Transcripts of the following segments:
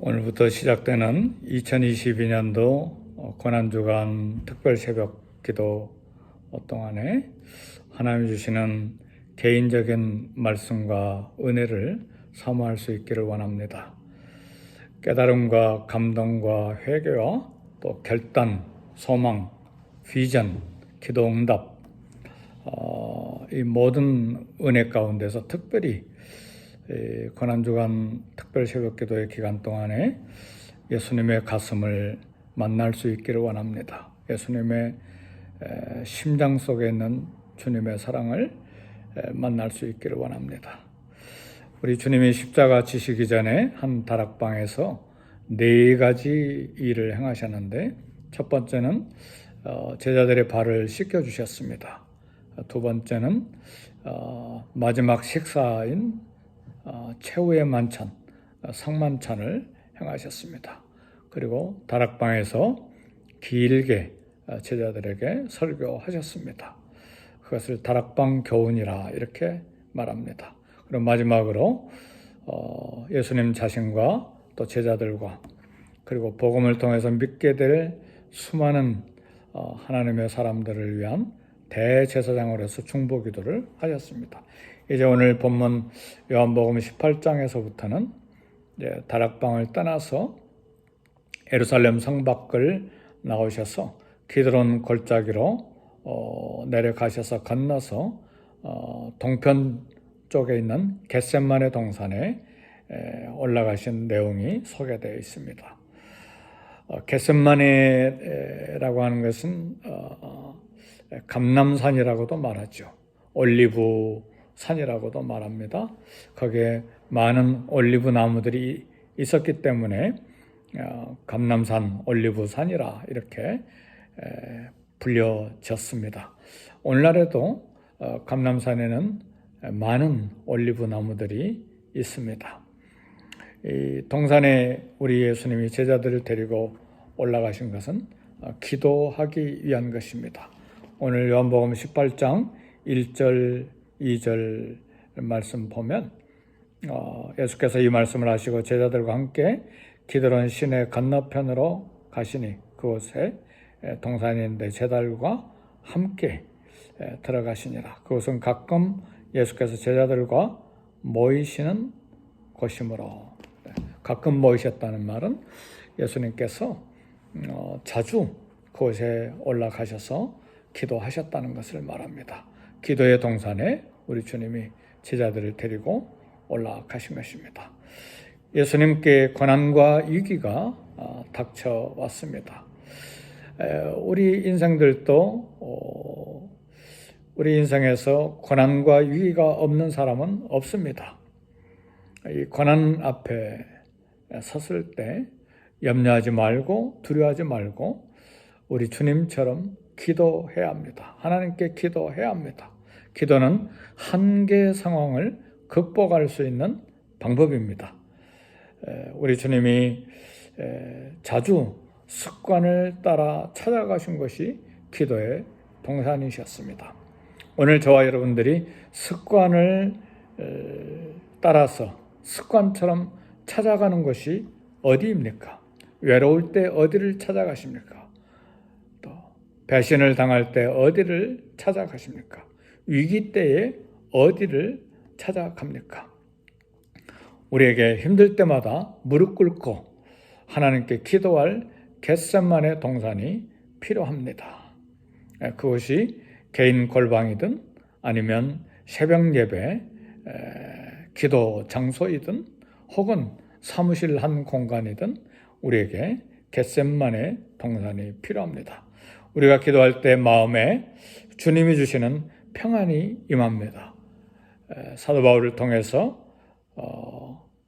오늘부터 시작되는 2022년도 고난주간 특별 새벽 기도 동안에 하나님이 주시는 개인적인 말씀과 은혜를 사모할 수 있기를 원합니다. 깨달음과 감동과 회개와 또 결단, 소망, 비전, 기도 응답, 이 모든 은혜 가운데서 특별히 고난주간 특별 새벽기도의 기간 동안에 예수님의 가슴을 만날 수 있기를 원합니다. 예수님의 심장 속에 있는 주님의 사랑을 만날 수 있기를 원합니다. 우리 주님이 십자가 지시기 전에 한 다락방에서 4가지 일을 행하셨는데, 첫 번째는 제자들의 발을 씻겨주셨습니다. 두 번째는 마지막 식사인 최후의 만찬, 상만찬을 행하셨습니다. 그리고 다락방에서 길게 제자들에게 설교하셨습니다. 그것을 다락방 교훈이라 이렇게 말합니다. 그리고 마지막으로 예수님 자신과 또 제자들과 그리고 복음을 통해서 믿게 될 수많은 하나님의 사람들을 위한 대제사장으로서 중보기도를 하셨습니다. 이제 오늘 본문 요한복음 18장에서부터는 다락방을 떠나서 예루살렘 성 밖을 나오셔서 기드론 골짜기로 내려가셔서 건너서 동편 쪽에 있는 겟셋마네 동산에 올라가신 내용이 소개되어 있습니다. 겟셋마네라고 하는 것은 감람산이라고도 말하죠. 올리브 산이라고도 말합니다. 거기에 많은 올리브 나무들이 있었기 때문에 감람산, 올리브산이라 이렇게 불려졌습니다. 오늘날에도 감람산에는 많은 올리브 나무들이 있습니다. 이 동산에 우리 예수님이 제자들을 데리고 올라가신 것은 기도하기 위한 것입니다. 오늘 요한복음 18장 1절 2절 말씀 보면 예수께서 이 말씀을 하시고 제자들과 함께 기드론 시내 건너편으로 가시니 그곳에 동산이 있는데 제자들과 함께 들어가시니라. 그곳은 가끔 예수께서 제자들과 모이시는 곳이므로, 가끔 모이셨다는 말은 예수님께서 자주 그곳에 올라가셔서 기도하셨다는 것을 말합니다. 기도의 동산에 우리 주님이 제자들을 데리고 올라가신 것입니다. 예수님께 고난과 위기가 닥쳐왔습니다. 우리 인생들도 우리 인생에서 고난과 위기가 없는 사람은 없습니다. 이 고난 앞에 섰을 때 염려하지 말고 두려워하지 말고 우리 주님처럼 기도해야 합니다. 하나님께 기도해야 합니다. 기도는 한계 상황을 극복할 수 있는 방법입니다. 우리 주님이 자주 습관을 따라 찾아가신 것이 기도의 동산이셨습니다. 오늘 저와 여러분들이 습관을 따라서 습관처럼 찾아가는 것이 어디입니까? 외로울 때 어디를 찾아가십니까? 또 배신을 당할 때 어디를 찾아가십니까? 위기 때에 어디를 찾아갑니까? 우리에게 힘들 때마다 무릎 꿇고 하나님께 기도할 겟셋마네 동산이 필요합니다. 그것이 개인 골방이든 아니면 새벽 예배 기도 장소이든 혹은 사무실 한 공간이든 우리에게 겟셋마네 동산이 필요합니다. 우리가 기도할 때 마음에 주님이 주시는 평안이 임합니다. 사도 바울을 통해서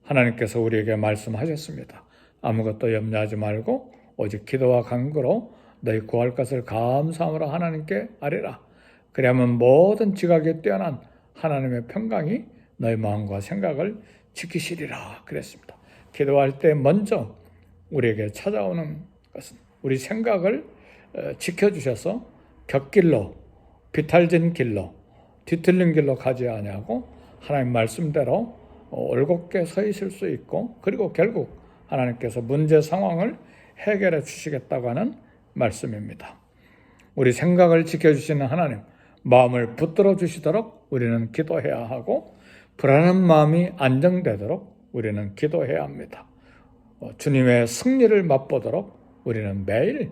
하나님께서 우리에게 말씀하셨습니다. 아무것도 염려하지 말고 오직 기도와 간구로 너희 구할 것을 감사함으로 하나님께 아뢰라. 그리하면 모든 지각에 뛰어난 하나님의 평강이 너희 마음과 생각을 지키시리라 그랬습니다. 기도할 때 먼저 우리에게 찾아오는 것은 우리 생각을 지켜주셔서 곁길로 비탈진 길로 뒤틀린 길로 가지 아니하고 하나님 말씀대로 올곧게 서 있을 수 있고, 그리고 결국 하나님께서 문제 상황을 해결해 주시겠다고 하는 말씀입니다. 우리 생각을 지켜주시는 하나님, 마음을 붙들어 주시도록 우리는 기도해야 하고, 불안한 마음이 안정되도록 우리는 기도해야 합니다. 주님의 승리를 맛보도록 우리는 매일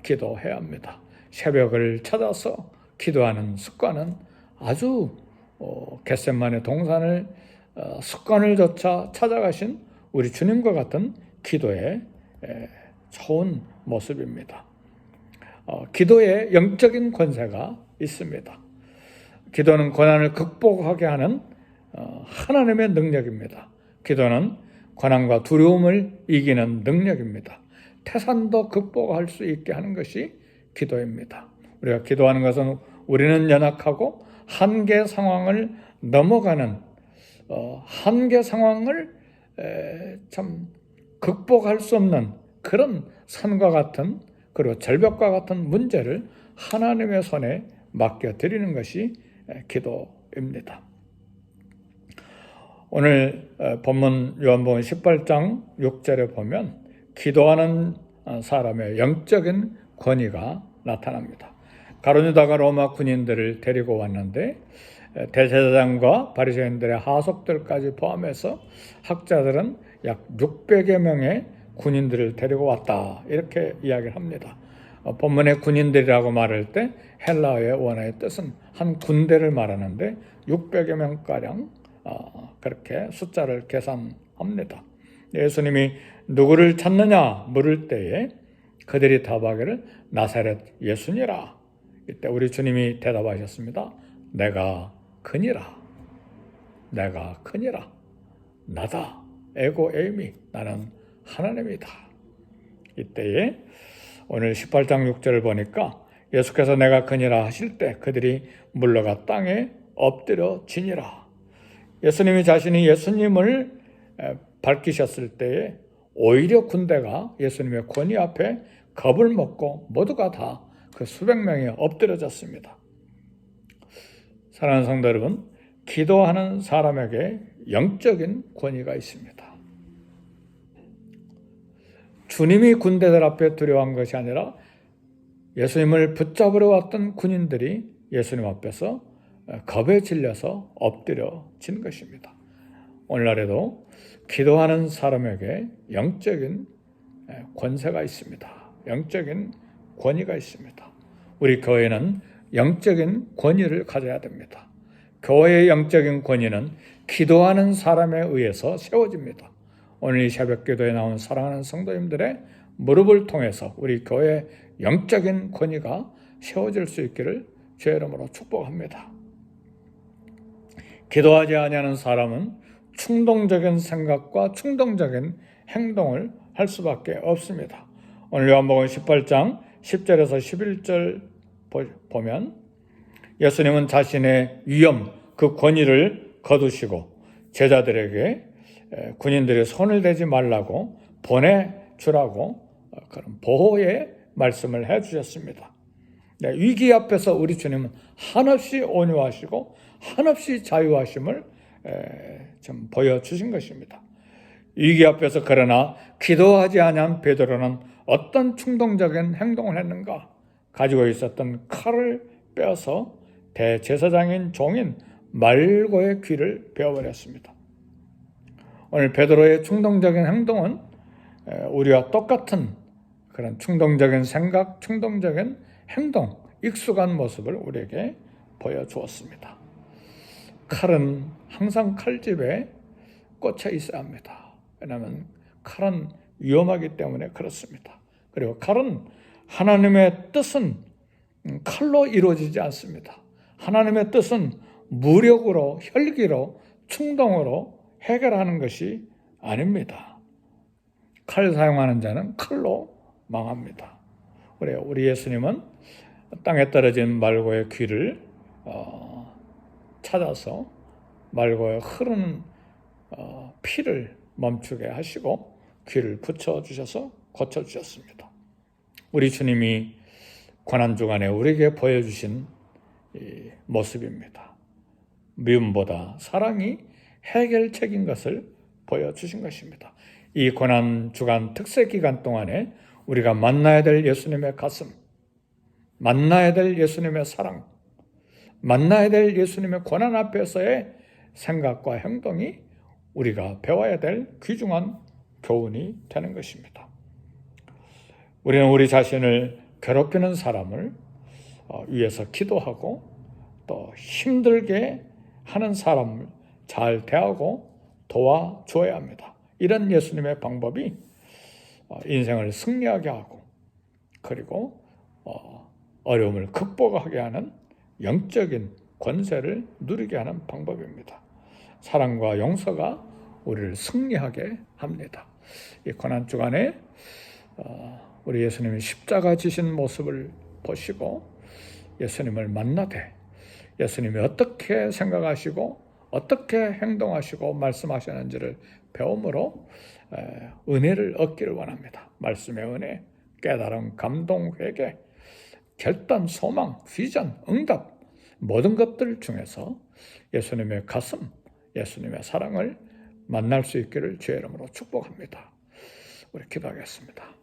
기도해야 합니다. 새벽을 찾아서 기도하는 습관은 아주 겟세마네 동산을 습관을 조차 찾아가신 우리 주님과 같은 기도의 좋은 모습입니다. 기도에 영적인 권세가 있습니다. 기도는 고난을 극복하게 하는 하나님의 능력입니다. 기도는 고난과 두려움을 이기는 능력입니다. 태산도 극복할 수 있게 하는 것이 기도입니다. 우리가 기도하는 것은 우리는 연약하고 한계 상황을 넘어가는 한계 상황을 참 극복할 수 없는 그런 산과 같은 그리고 절벽과 같은 문제를 하나님의 손에 맡겨드리는 것이 기도입니다. 오늘 본문 요한복음 18장 6절에 보면 기도하는 사람의 영적인 권위가 나타납니다. 가룟 유다가 로마 군인들을 데리고 왔는데 대제사장과 바리새인들의 하속들까지 포함해서 학자들은 약 600여 명의 군인들을 데리고 왔다 이렇게 이야기를 합니다. 본문의 군인들이라고 말할 때 헬라어의 원어의 뜻은 한 군대를 말하는데 600여 명가량 그렇게 숫자를 계산합니다. 예수님이 누구를 찾느냐 물을 때에 그들이 답하기를 나사렛 예수니라. 이때 우리 주님이 대답하셨습니다. 내가 그니라. 내가 그니라. 나다. 에고 에이미. 나는 하나님이다. 이때에 오늘 18장 6절을 보니까 예수께서 내가 그니라 하실 때 그들이 물러가 땅에 엎드려 지니라. 예수님이 자신이 예수님을 밝히셨을 때에 오히려 군대가 예수님의 권위 앞에 겁을 먹고 모두가 다 그 수백 명이 엎드려졌습니다. 사랑하는 성도 여러분, 기도하는 사람에게 영적인 권위가 있습니다. 주님이 군대들 앞에 두려워한 것이 아니라 예수님을 붙잡으러 왔던 군인들이 예수님 앞에서 겁에 질려서 엎드려진 것입니다. 오늘날에도 기도하는 사람에게 영적인 권세가 있습니다. 영적인 권위가 있습니다. 우리 교회는 영적인 권위를 가져야 됩니다. 교회의 영적인 권위는 기도하는 사람에 의해서 세워집니다. 오늘 이 새벽 기도에 나온 사랑하는 성도님들의 무릎을 통해서 우리 교회의 영적인 권위가 세워질 수 있기를 주의 이름으로 축복합니다. 기도하지 아니하는 사람은 충동적인 생각과 충동적인 행동을 할 수밖에 없습니다. 오늘 요한복음 18장 10절에서 11절 보면 예수님은 자신의 위엄, 그 권위를 거두시고 제자들에게 군인들이 손을 대지 말라고 보내주라고 그런 보호의 말씀을 해주셨습니다. 위기 앞에서 우리 주님은 한없이 온유하시고 한없이 자유하심을 좀 보여주신 것입니다. 위기 앞에서 그러나 기도하지 아니한 베드로는 어떤 충동적인 행동을 했는가? 가지고 있었던 칼을 빼어서 대제사장인 종인 말고의 귀를 베어버렸습니다. 오늘 베드로의 충동적인 행동은 우리와 똑같은 그런 충동적인 생각, 충동적인 행동, 익숙한 모습을 우리에게 보여주었습니다. 칼은 항상 칼집에 꽂혀 있어야 합니다. 왜냐하면 칼은 위험하기 때문에 그렇습니다. 그리고 칼은 하나님의 뜻은 칼로 이루어지지 않습니다. 하나님의 뜻은 무력으로, 혈기로, 충동으로 해결하는 것이 아닙니다. 칼 사용하는 자는 칼로 망합니다. 우리 예수님은 땅에 떨어진 말고의 귀를 찾아서 말고의 흐르는 피를 멈추게 하시고 귀를 붙여주셔서 고쳐주셨습니다. 우리 주님이 고난주간에 우리에게 보여주신 모습입니다. 미움보다 사랑이 해결책인 것을 보여주신 것입니다. 이 고난 주간 특세 기간 동안에 우리가 만나야 될 예수님의 가슴, 만나야 될 예수님의 사랑, 만나야 될 예수님의 고난 앞에서의 생각과 행동이 우리가 배워야 될 귀중한 교훈이 되는 것입니다. 우리는 우리 자신을 괴롭히는 사람을 위해서 기도하고 또 힘들게 하는 사람을 잘 대하고 도와줘야 합니다. 이런 예수님의 방법이 인생을 승리하게 하고 그리고 어려움을 극복하게 하는 영적인 권세를 누리게 하는 방법입니다. 사랑과 용서가 우리를 승리하게 합니다. 이 고난 주간에 우리 예수님이 십자가 지신 모습을 보시고 예수님을 만나되 예수님이 어떻게 생각하시고 어떻게 행동하시고 말씀하시는지를 배움으로 은혜를 얻기를 원합니다. 말씀의 은혜, 깨달음, 감동, 회개, 결단, 소망, 비전, 응답 모든 것들 중에서 예수님의 가슴, 예수님의 사랑을 만날 수 있기를 주의 이름으로 축복합니다. 우리 기도하겠습니다.